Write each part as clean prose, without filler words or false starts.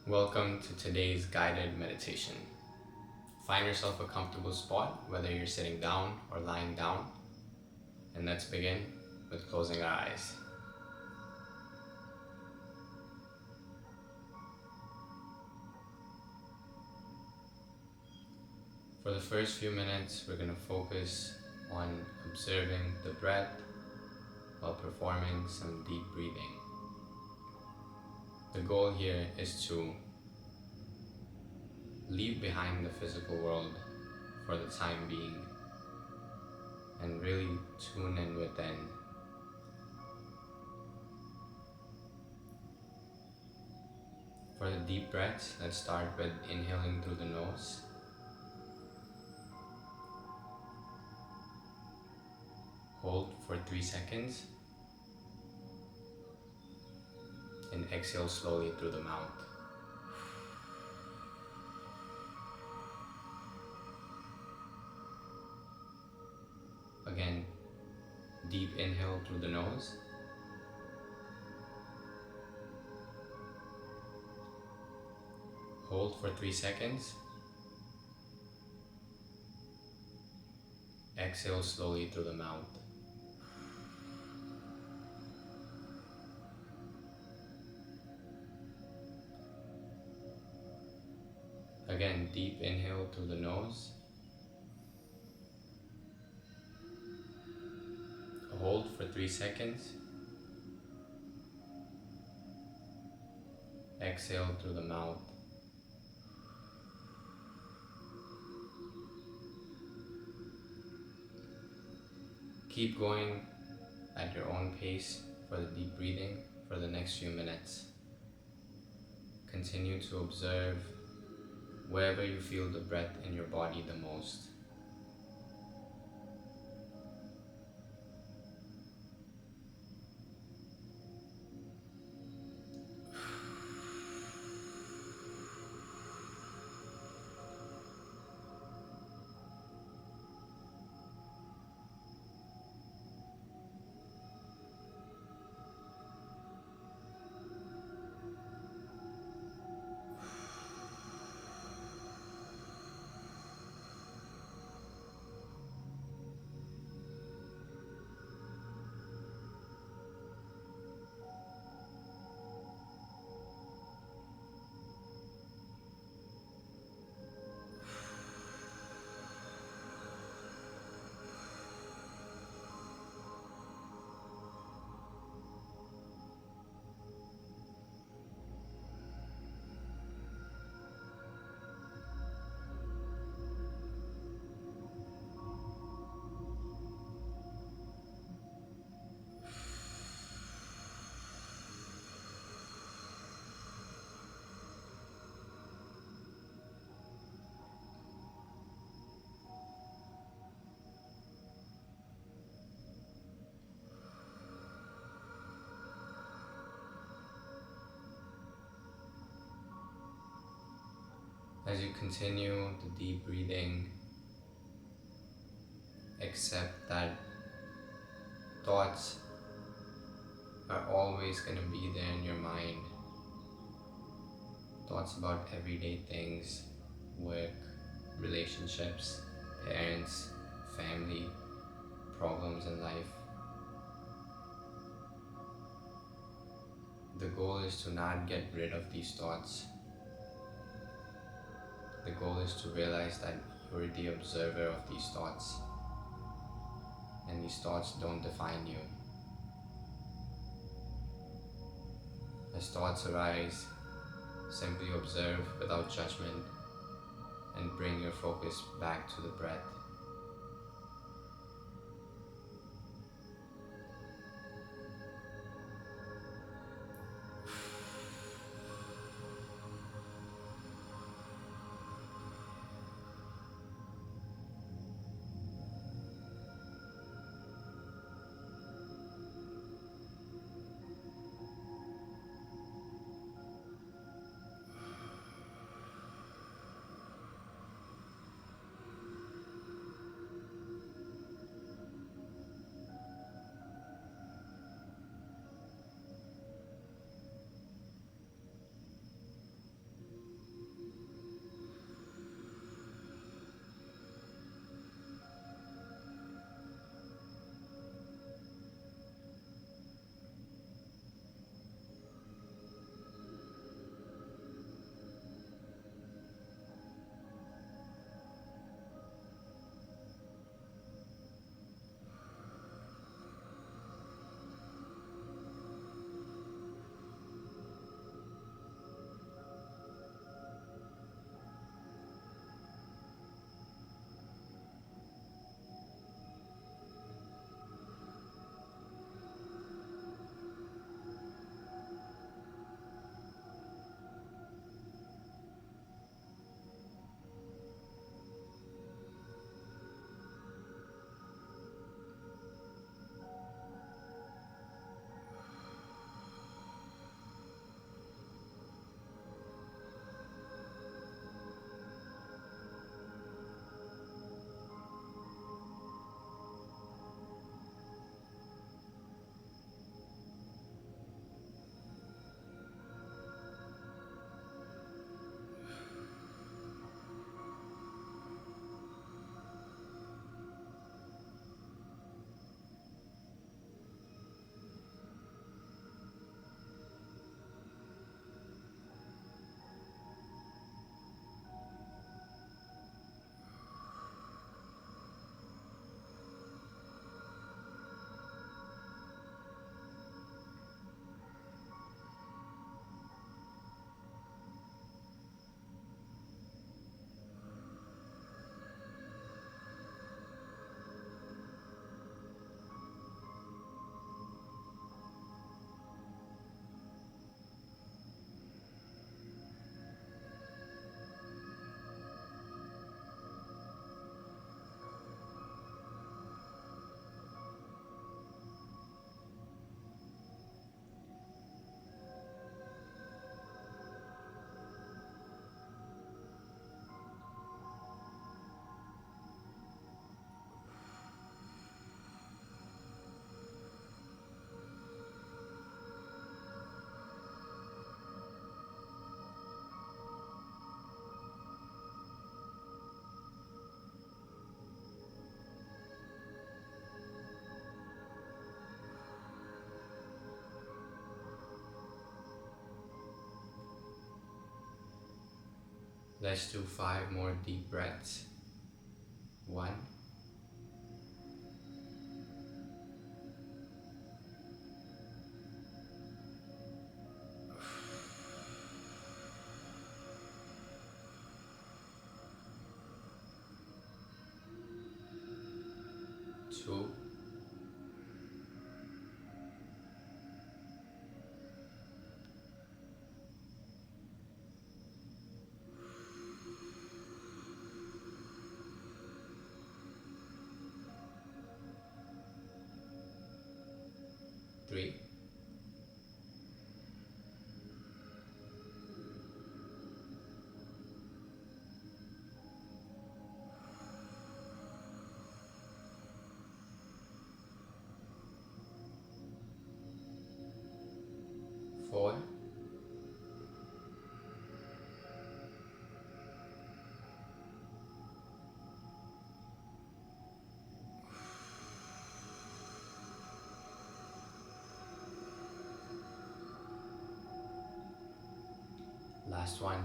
Welcome to today's guided meditation. Find yourself a comfortable spot, whether you're sitting down or lying down, and let's begin with closing our eyes. For the first few minutes, we're going to focus on observing the breath while performing some deep breathing. The goal here is to leave behind the physical world for the time being and really tune in within. For the deep breaths, let's start with inhaling through the nose. Hold for 3 seconds and exhale slowly through the mouth. Again, deep inhale through the nose. Hold for 3 seconds. Exhale slowly through the mouth. Again, deep inhale through the nose. Hold for 3 seconds. Exhale through the mouth. Keep going at your own pace for the deep breathing for the next few minutes. Continue to observe wherever you feel the breath in your body the most. As you continue the deep breathing, accept that thoughts are always going to be there in your mind. Thoughts about everyday things, work, relationships, parents, family, problems in life. The goal is to not get rid of these thoughts. The goal is to realize that you're the observer of these thoughts, and these thoughts don't define you. As thoughts arise, simply observe without judgment and bring your focus back to the breath. Let's do 5 more deep breaths. 1, 2, 3, 4, 'Last one.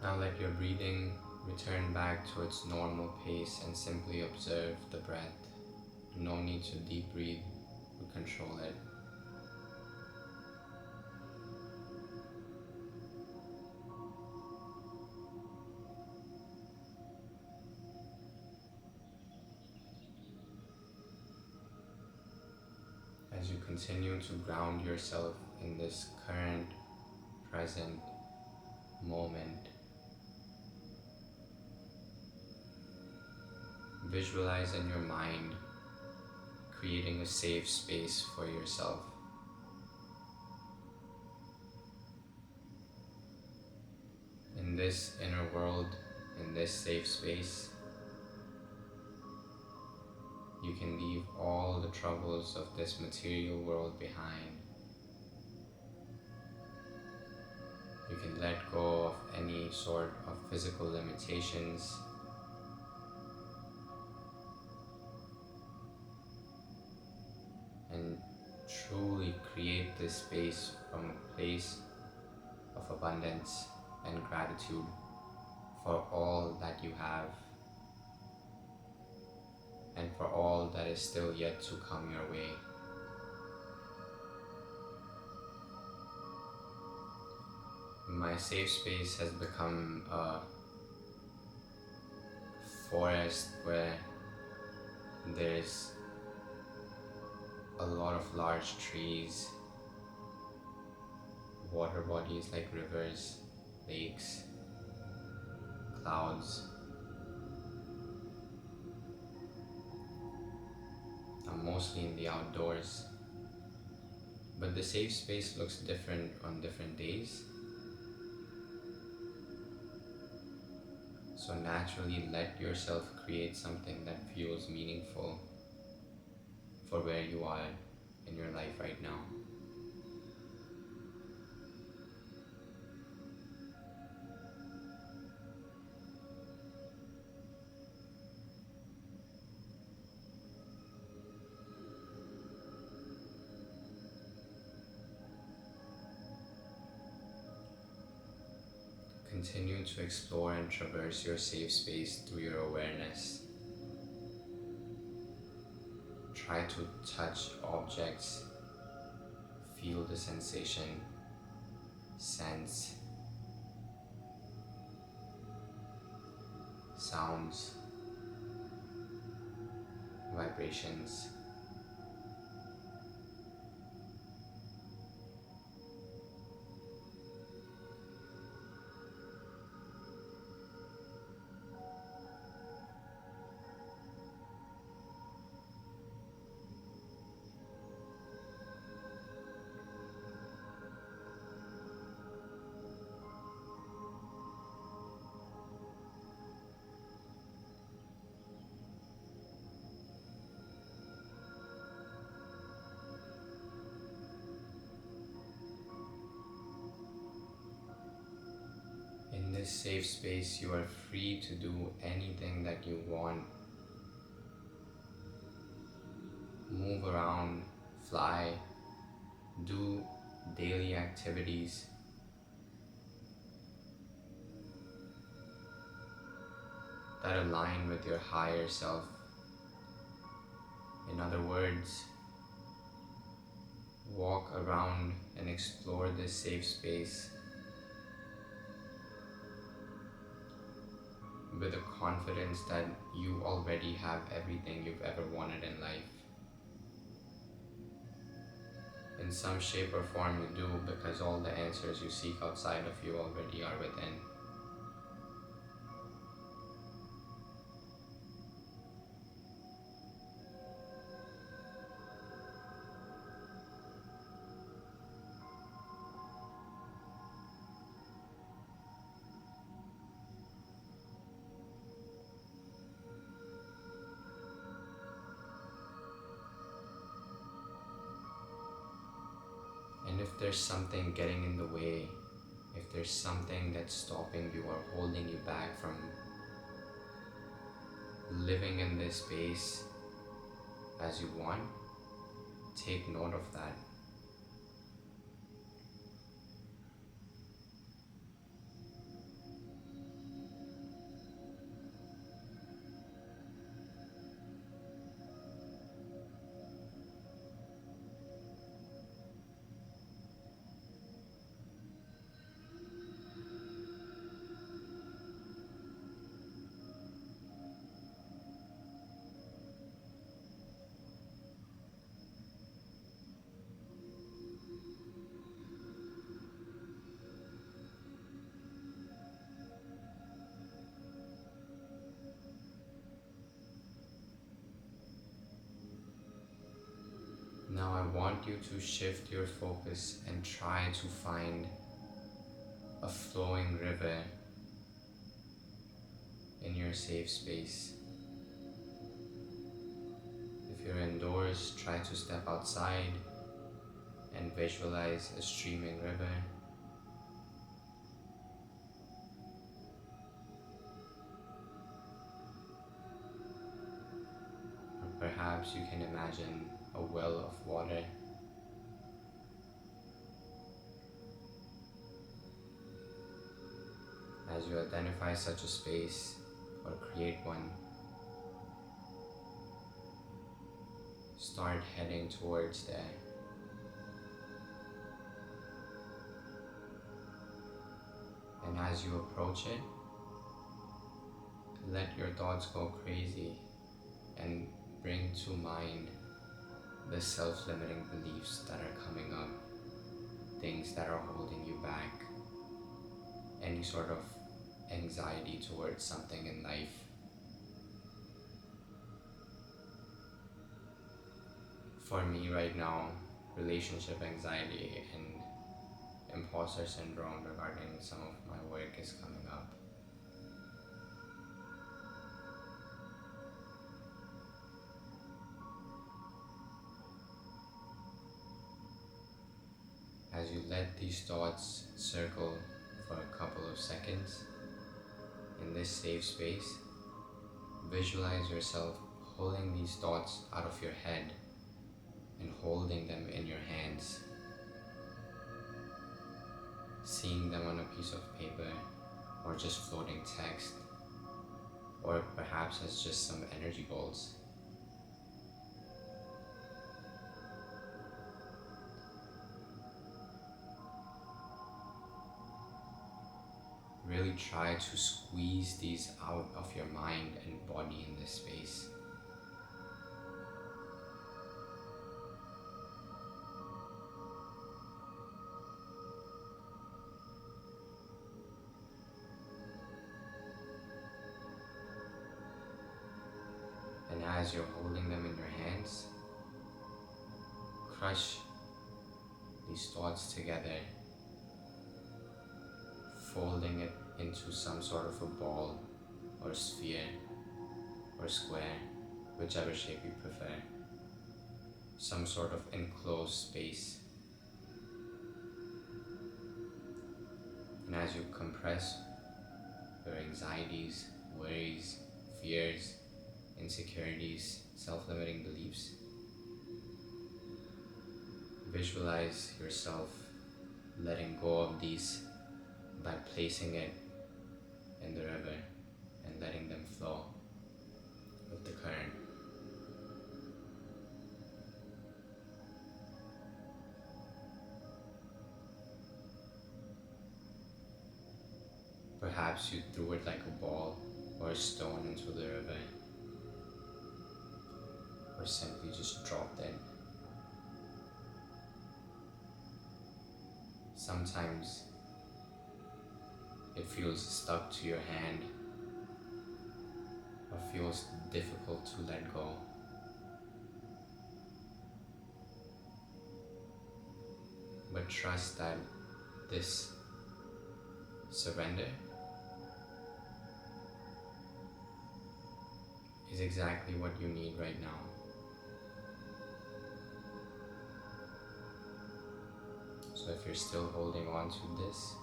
Now let your breathing return back to its normal pace and simply observe the breath. No need to deep breathe or control it. As you continue to ground yourself in this current, present moment, visualize in your mind creating a safe space for yourself. In this inner world, in this safe space, you can leave all the troubles of this material world behind. You can let go of any sort of physical limitations. And truly create this space from a place of abundance and gratitude for all that you have and for all that is still yet to come your way. My safe space has become a forest where there's a lot of large trees, water bodies like rivers, lakes, clouds. I'm mostly in the outdoors, but the safe space looks different on different days. So naturally let yourself create something that feels meaningful for where you are in your life right now. Continue to explore and traverse your safe space through your awareness. Try to touch objects, feel the sensation, sense sounds, vibrations. this safe space, you are free to do anything that you want. Move around, fly, do daily activities. That align with your higher self. In other words, walk around and explore this safe space with a confidence that you already have everything you've ever wanted in life. In some shape or form you do, because all the answers you seek outside of you already are within. And if there's something getting in the way, if there's something that's stopping you or holding you back from living in this space as you want, take note of that. Now I want you to shift your focus and try to find a flowing river in your safe space. If you're indoors, try to step outside and visualize a streaming river. Or perhaps you can imagine a well of water. As you identify such a space or create one, start heading towards there. And as you approach it, let your thoughts go crazy and bring to mind the self-limiting beliefs that are coming up, things that are holding you back, any sort of anxiety towards something in life. For me right now, relationship anxiety and imposter syndrome regarding some of my work is coming up. As you let these thoughts circle for a couple of seconds in this safe space, visualize yourself pulling these thoughts out of your head and holding them in your hands, seeing them on a piece of paper or just floating text, or perhaps as just some energy balls. Really try to squeeze these out of your mind and body in this space. And as you're holding them in your hands, crush these thoughts together, folding it into some sort of a ball or sphere or square, whichever shape you prefer, some sort of enclosed space. And as you compress your anxieties, worries, fears, insecurities, self-limiting beliefs. Visualize yourself letting go of these by placing it in the river and letting them flow with the current. Perhaps you threw it like a ball or a stone into the river, or simply just dropped it. Sometimes it feels stuck to your hand or feels difficult to let go. But trust that this surrender is exactly what you need right now. So if you're still holding on to this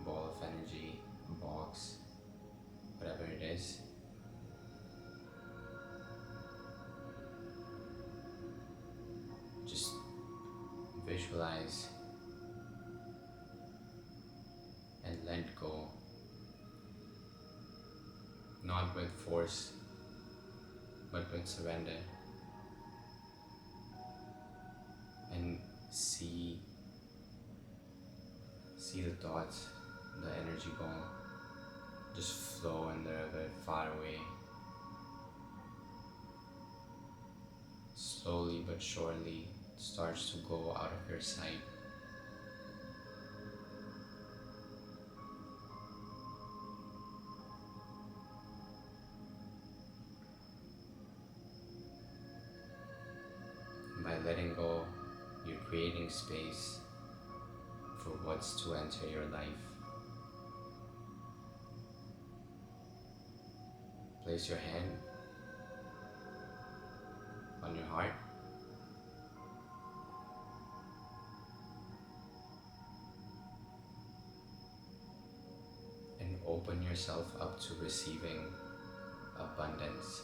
ball of energy, box, whatever it is, just visualize and let go. Not with force, but with surrender. And see the thoughts, the energy ball, just flow in the river far away. Slowly but surely it starts to go out of your sight. By letting go, you're creating space for what's to enter your life. Place your hand on your heart and open yourself up to receiving abundance.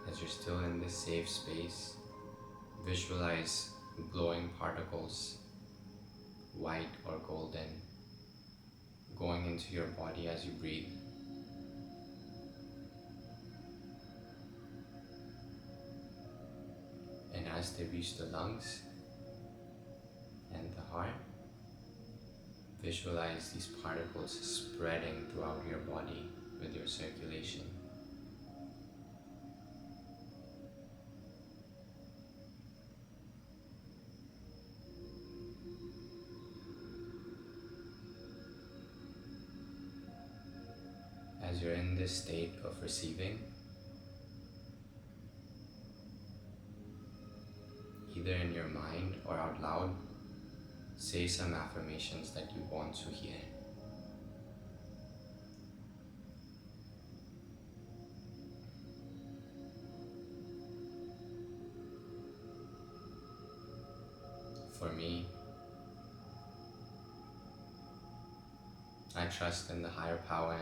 As you're still in this safe space, visualize glowing particles, white or golden, going into your body as you breathe. And as they reach the lungs and the heart, visualize these particles spreading throughout your body with your circulation. As you're in this state of receiving, either in your mind or out loud, say some affirmations that you want to hear. For me, I trust in the higher power.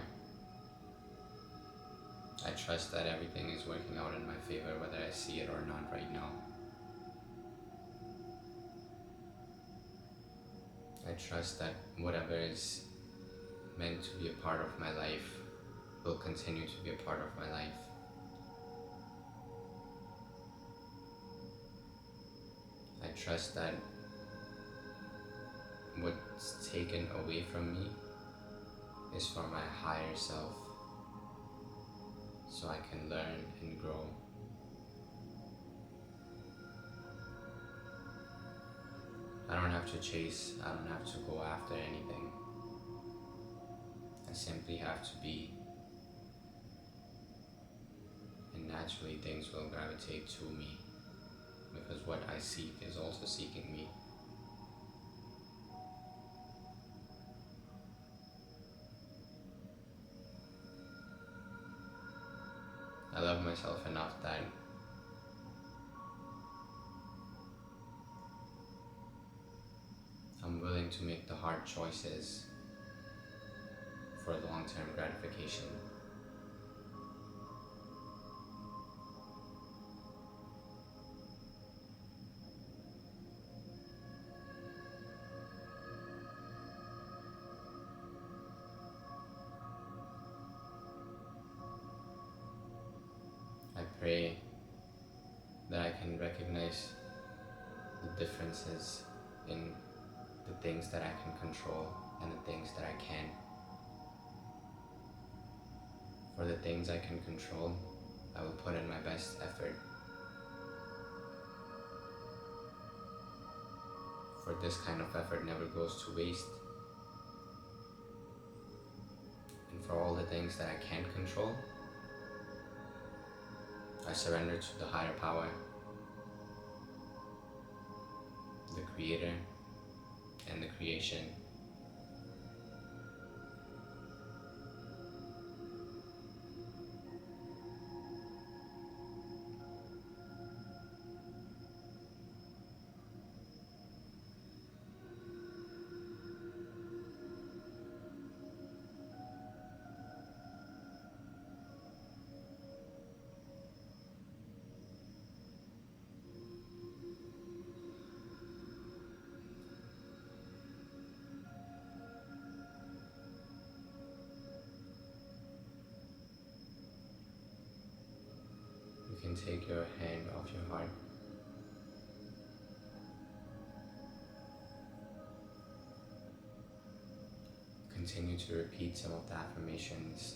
I trust that everything is working out in my favor, whether I see it or not right now. I trust that whatever is meant to be a part of my life will continue to be a part of my life. I trust that what's taken away from me is for my higher self, so I can learn and grow. I don't have to chase, I don't have to go after anything. I simply have to be, and naturally things will gravitate to me, because what I seek is also seeking me. myself enough that I'm willing to make the hard choices for long-term gratification. I pray that I can recognize the differences in the things that I can control and the things that I can't. For the things I can control, I will put in my best effort. For this kind of effort never goes to waste. And for all the things that I can't control, I surrender to the higher power, the creator and the creation. You can take your hand off your heart. Continue to repeat some of the affirmations,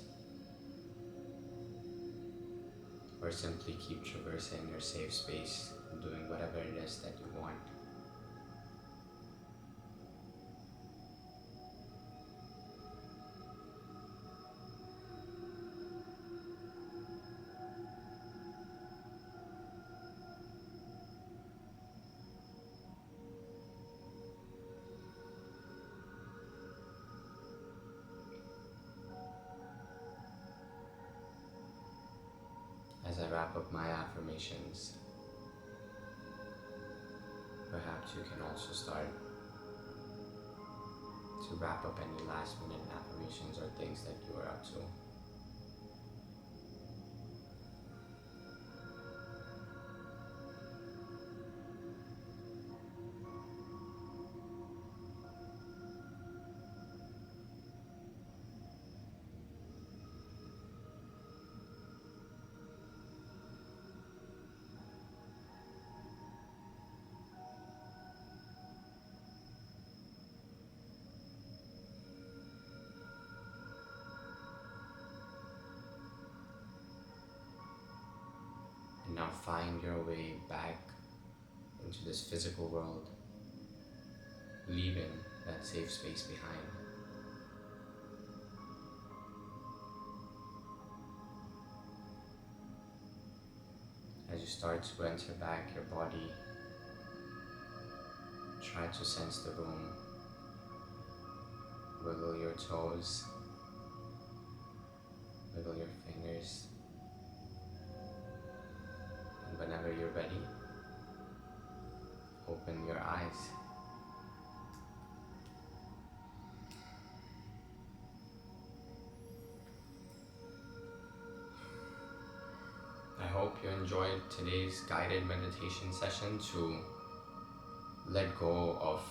or simply keep traversing your safe space and doing whatever it is that you want. As I wrap up my affirmations, perhaps you can also start to wrap up any last minute affirmations or things that you are up to. And now find your way back into this physical world, leaving that safe space behind. As you start to enter back your body, try to sense the room, wiggle your toes, wiggle your fingers, and whenever you're ready, open your eyes. I hope you enjoyed today's guided meditation session to let go of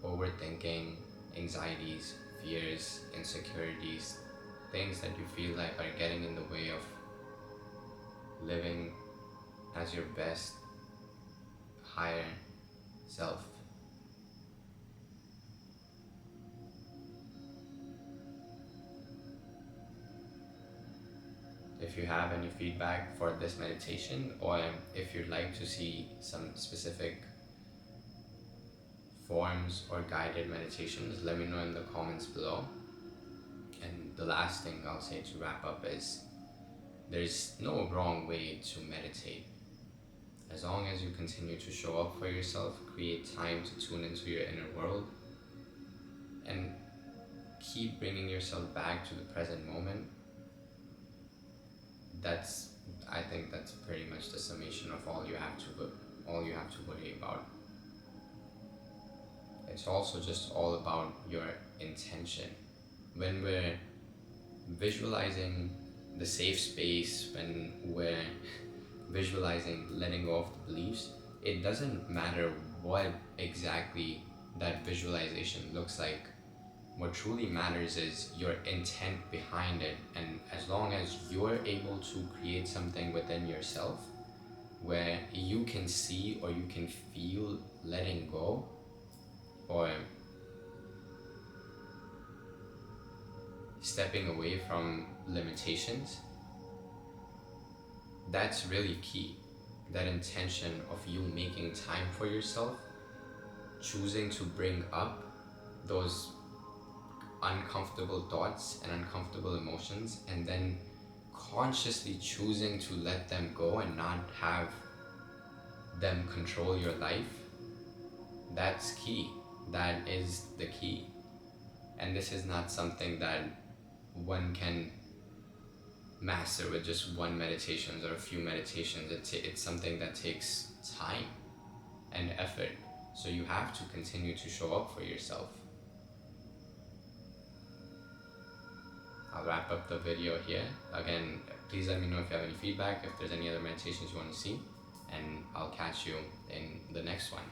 overthinking, anxieties, fears, insecurities, things that you feel like are getting in the way of living as your best, higher self. If you have any feedback for this meditation, or if you'd like to see some specific forms or guided meditations, let me know in the comments below. And the last thing I'll say to wrap up is there's no wrong way to meditate. As long as you continue to show up for yourself, create time to tune into your inner world, and keep bringing yourself back to the present moment, that's I think that's pretty much the summation of all you have to worry about. It's also just all about your intention. When we're visualizing the safe space, when we're visualizing letting go of the beliefs, it doesn't matter what exactly that visualization looks like. What truly matters is your intent behind it. And as long as you're able to create something within yourself where you can see or you can feel letting go, or stepping away from limitations, that's really key. That intention of you making time for yourself, choosing to bring up those uncomfortable thoughts and uncomfortable emotions, and then consciously choosing to let them go and not have them control your life, that's key. That is the key. And this is not something that one can master with just one meditation or a few meditations. It's something that takes time and effort. So you have to continue to show up for yourself. I'll wrap up the video here. Again, please let me know if you have any feedback, if there's any other meditations you want to see, and I'll catch you in the next one.